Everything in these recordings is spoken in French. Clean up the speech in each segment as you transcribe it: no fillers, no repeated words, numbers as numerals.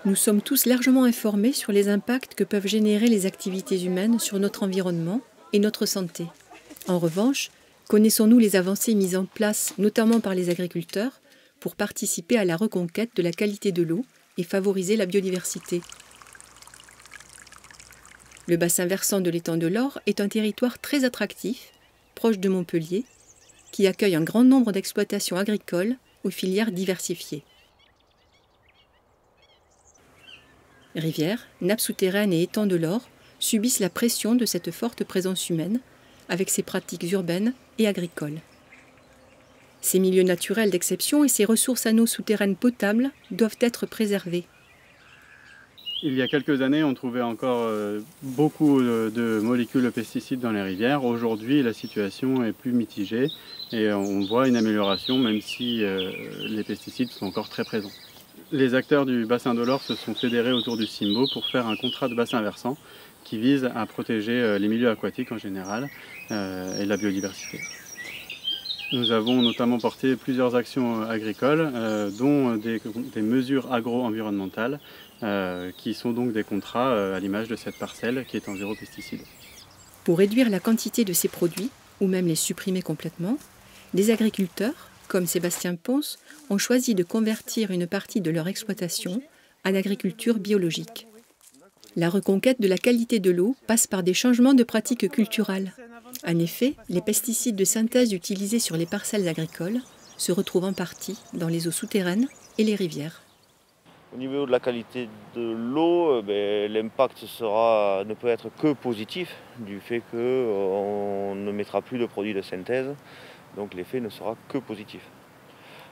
Nous sommes tous largement informés sur les impacts que peuvent générer les activités humaines sur notre environnement et notre santé. En revanche, connaissons-nous les avancées mises en place, notamment par les agriculteurs, pour participer à la reconquête de la qualité de l'eau et favoriser la biodiversité? Le bassin versant de l'étang de l'Or est un territoire très attractif, proche de Montpellier, qui accueille un grand nombre d'exploitations agricoles aux filières diversifiées. Rivières, nappes souterraines et étangs de l'Or subissent la pression de cette forte présence humaine, avec ses pratiques urbaines et agricoles. Ces milieux naturels d'exception et ces ressources en eau souterraine potable doivent être préservés. Il y a quelques années, on trouvait encore beaucoup de molécules de pesticides dans les rivières. Aujourd'hui, la situation est plus mitigée et on voit une amélioration, même si les pesticides sont encore très présents. Les acteurs du bassin de l'Or se sont fédérés autour du CIMBO pour faire un contrat de bassin versant qui vise à protéger les milieux aquatiques en général et la biodiversité. Nous avons notamment porté plusieurs actions agricoles, dont des mesures agro-environnementales, qui sont donc des contrats à l'image de cette parcelle qui est en zéro pesticide. Pour réduire la quantité de ces produits, ou même les supprimer complètement, des agriculteurs, comme Sébastien Ponce, ont choisi de convertir une partie de leur exploitation à l'agriculture biologique. La reconquête de la qualité de l'eau passe par des changements de pratiques culturales. En effet, les pesticides de synthèse utilisés sur les parcelles agricoles se retrouvent en partie dans les eaux souterraines et les rivières. Au niveau de la qualité de l'eau, l'impact ne peut être que positif du fait qu'on ne mettra plus de produits de synthèse, donc l'effet ne sera que positif.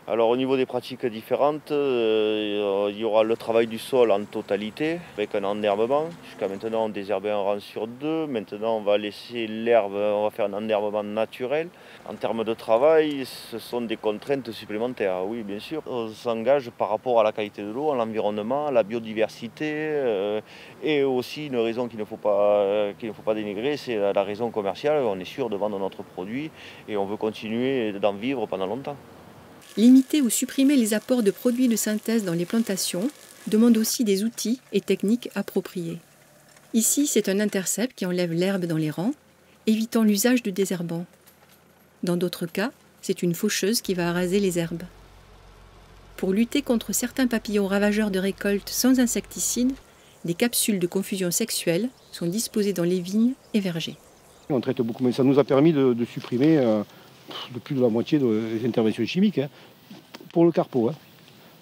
Alors au niveau des pratiques différentes, il y aura le travail du sol en totalité avec un enherbement. Jusqu'à maintenant on désherbait un rang sur 2, maintenant on va laisser l'herbe, on va faire un enherbement naturel. En termes de travail, ce sont des contraintes supplémentaires, oui bien sûr. On s'engage par rapport à la qualité de l'eau, à l'environnement, à la biodiversité et aussi une raison qu'il ne faut pas dénigrer, c'est la raison commerciale. On est sûr de vendre notre produit et on veut continuer d'en vivre pendant longtemps. Limiter ou supprimer les apports de produits de synthèse dans les plantations demande aussi des outils et techniques appropriés. Ici, c'est un intercept qui enlève l'herbe dans les rangs, évitant l'usage de désherbants. Dans d'autres cas, c'est une faucheuse qui va araser les herbes. Pour lutter contre certains papillons ravageurs de récolte sans insecticides, des capsules de confusion sexuelle sont disposées dans les vignes et vergers. On traite beaucoup, mais ça nous a permis de supprimer de plus de la moitié des interventions chimiques pour le carpeau.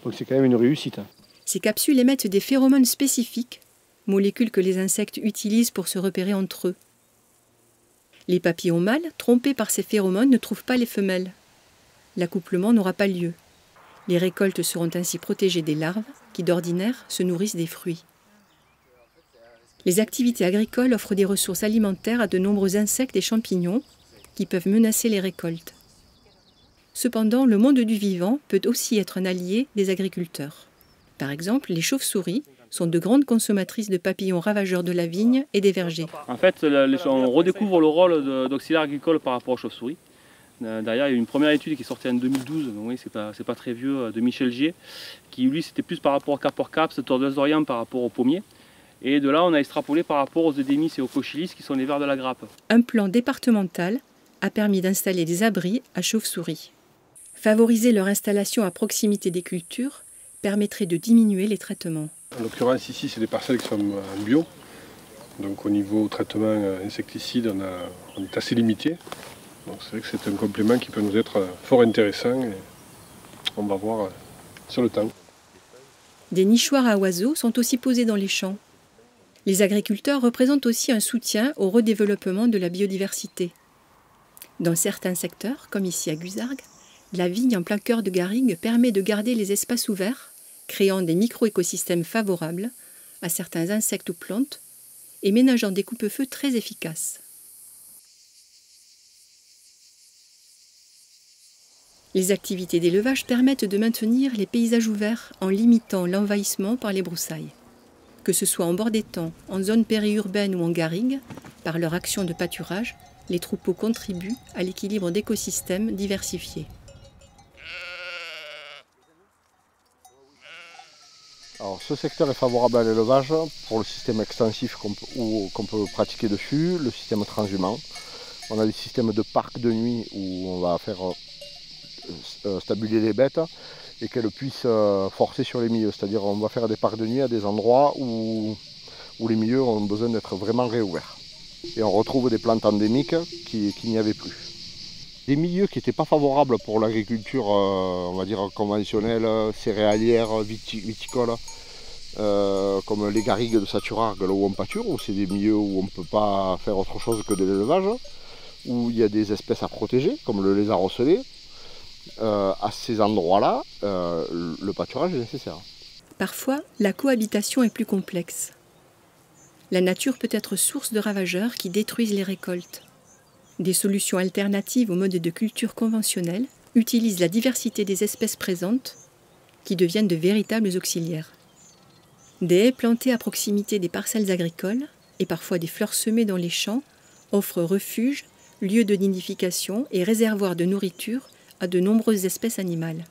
Donc c'est quand même une réussite. Ces capsules émettent des phéromones spécifiques, molécules que les insectes utilisent pour se repérer entre eux. Les papillons mâles, trompés par ces phéromones, ne trouvent pas les femelles. L'accouplement n'aura pas lieu. Les récoltes seront ainsi protégées des larves qui, d'ordinaire, se nourrissent des fruits. Les activités agricoles offrent des ressources alimentaires à de nombreux insectes et champignons qui peuvent menacer les récoltes. Cependant, le monde du vivant peut aussi être un allié des agriculteurs. Par exemple, les chauves-souris sont de grandes consommatrices de papillons ravageurs de la vigne et des vergers. En fait, on redécouvre le rôle d'auxiliaire agricole par rapport aux chauves-souris. Derrière, il y a une première étude qui est sortie en 2012, donc oui, c'est pas très vieux, de Michel Gier, qui lui c'était plus par rapport au Caporcaps, Tordeus d'Orient par rapport aux pommiers. Et de là, on a extrapolé par rapport aux Eudémis et aux Cochyllis, qui sont les vers de la grappe. Un plan départemental a permis d'installer des abris à chauves-souris. Favoriser leur installation à proximité des cultures permettrait de diminuer les traitements. En l'occurrence, ici, c'est des parcelles qui sont en bio. Donc au niveau traitement insecticide, on est assez limité. Donc c'est vrai que c'est un complément qui peut nous être fort intéressant et on va voir sur le temps. Des nichoirs à oiseaux sont aussi posés dans les champs. Les agriculteurs représentent aussi un soutien au redéveloppement de la biodiversité. Dans certains secteurs, comme ici à Guzargues, la vigne en plein cœur de garrigue permet de garder les espaces ouverts, créant des micro-écosystèmes favorables à certains insectes ou plantes et ménageant des coupe-feux très efficaces. Les activités d'élevage permettent de maintenir les paysages ouverts en limitant l'envahissement par les broussailles. Que ce soit en bord d'étang, en zone périurbaine ou en garrigue, par leur action de pâturage, les troupeaux contribuent à l'équilibre d'écosystèmes diversifiés. Alors, ce secteur est favorable à l'élevage pour le système extensif qu'on peut pratiquer dessus, le système transhumant. On a des systèmes de parcs de nuit où on va faire stabiliser les bêtes et qu'elles puissent forcer sur les milieux. C'est-à-dire on va faire des parcs de nuit à des endroits où les milieux ont besoin d'être vraiment réouverts. Et on retrouve des plantes endémiques qu'il n'y avait plus. Des milieux qui n'étaient pas favorables pour l'agriculture, on va dire conventionnelle, céréalière, viticole, comme les garrigues de Saturargues, là où on pâture, où c'est des milieux où on ne peut pas faire autre chose que de l'élevage, où il y a des espèces à protéger, comme le lézard ocellé. À ces endroits-là, le pâturage est nécessaire. Parfois, la cohabitation est plus complexe. La nature peut être source de ravageurs qui détruisent les récoltes. Des solutions alternatives aux modes de culture conventionnels utilisent la diversité des espèces présentes qui deviennent de véritables auxiliaires. Des haies plantées à proximité des parcelles agricoles et parfois des fleurs semées dans les champs offrent refuge, lieu de nidification et réservoir de nourriture à de nombreuses espèces animales.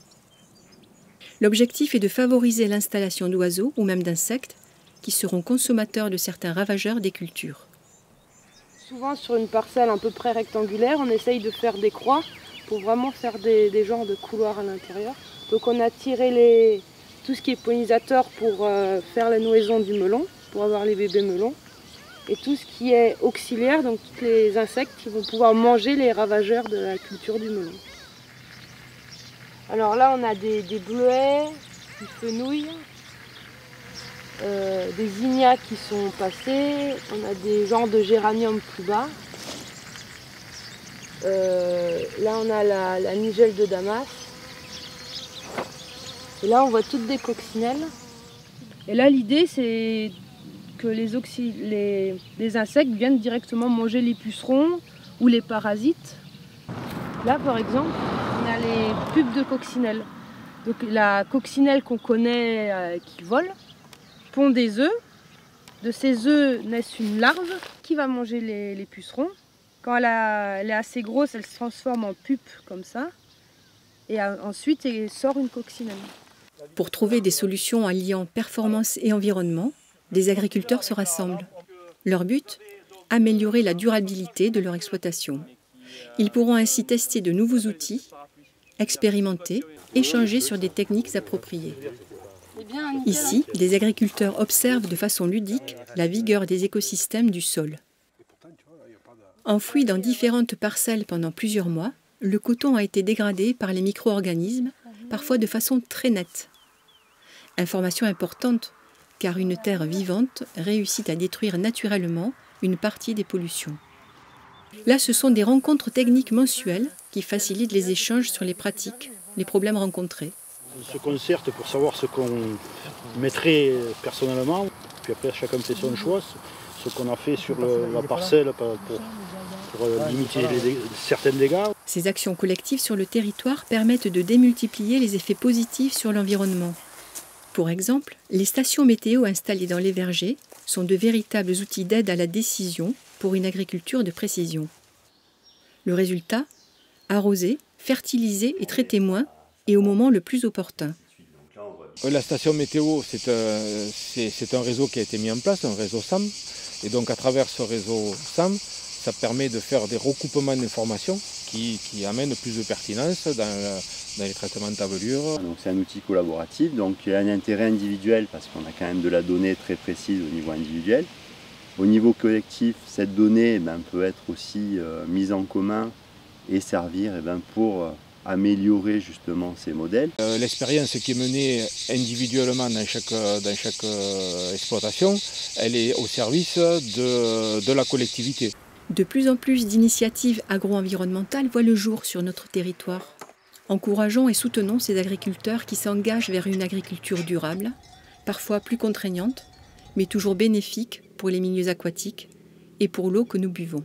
L'objectif est de favoriser l'installation d'oiseaux ou même d'insectes qui seront consommateurs de certains ravageurs des cultures. Souvent sur une parcelle à peu près rectangulaire, on essaye de faire des croix pour vraiment faire des genres de couloirs à l'intérieur. Donc on a tiré tout ce qui est pollinisateur pour faire la nourrisson du melon, pour avoir les bébés melons. Et tout ce qui est auxiliaire, donc tous les insectes qui vont pouvoir manger les ravageurs de la culture du melon. Alors là on a des bleuets, des fenouilles, des zinnias qui sont passés, on a des genres de géranium plus bas. Là on a la nigelle de Damas. Et là on voit toutes des coccinelles. Et là l'idée c'est que les insectes viennent directement manger les pucerons ou les parasites. Là par exemple on a les pubs de coccinelles. Donc la coccinelle qu'on connaît qui vole pond des œufs. De ces œufs naissent une larve qui va manger les pucerons. Quand elle est assez grosse, elle se transforme en pupe comme ça. Et ensuite, elle sort une coccinelle. Pour trouver des solutions alliant performance et environnement, des agriculteurs se rassemblent. Leur but ? Améliorer la durabilité de leur exploitation. Ils pourront ainsi tester de nouveaux outils, expérimenter, échanger sur des techniques appropriées. Ici, des agriculteurs observent de façon ludique la vigueur des écosystèmes du sol. Enfoui dans différentes parcelles pendant plusieurs mois, le coton a été dégradé par les micro-organismes, parfois de façon très nette. Information importante, car une terre vivante réussit à détruire naturellement une partie des pollutions. Là, ce sont des rencontres techniques mensuelles qui facilitent les échanges sur les pratiques, les problèmes rencontrés. On se concerte pour savoir ce qu'on mettrait personnellement, puis après chacun fait son choix, ce qu'on a fait sur la parcelle pour limiter certains dégâts. Ces actions collectives sur le territoire permettent de démultiplier les effets positifs sur l'environnement. Pour exemple, les stations météo installées dans les vergers sont de véritables outils d'aide à la décision pour une agriculture de précision. Le résultat ? Arroser, fertiliser et traiter moins et au moment le plus opportun. La station météo, c'est un réseau qui a été mis en place, un réseau SAM. Et donc à travers ce réseau SAM, ça permet de faire des recoupements d'informations qui amènent plus de pertinence dans les traitements de tablures. C'est un outil collaboratif, donc il y a un intérêt individuel parce qu'on a quand même de la donnée très précise au niveau individuel. Au niveau collectif, cette donnée peut être aussi mise en commun et servir pour améliorer justement ces modèles. L'expérience qui est menée individuellement dans chaque exploitation, elle est au service de la collectivité. De plus en plus d'initiatives agro-environnementales voient le jour sur notre territoire. Encourageons et soutenons ces agriculteurs qui s'engagent vers une agriculture durable, parfois plus contraignante, mais toujours bénéfique pour les milieux aquatiques et pour l'eau que nous buvons.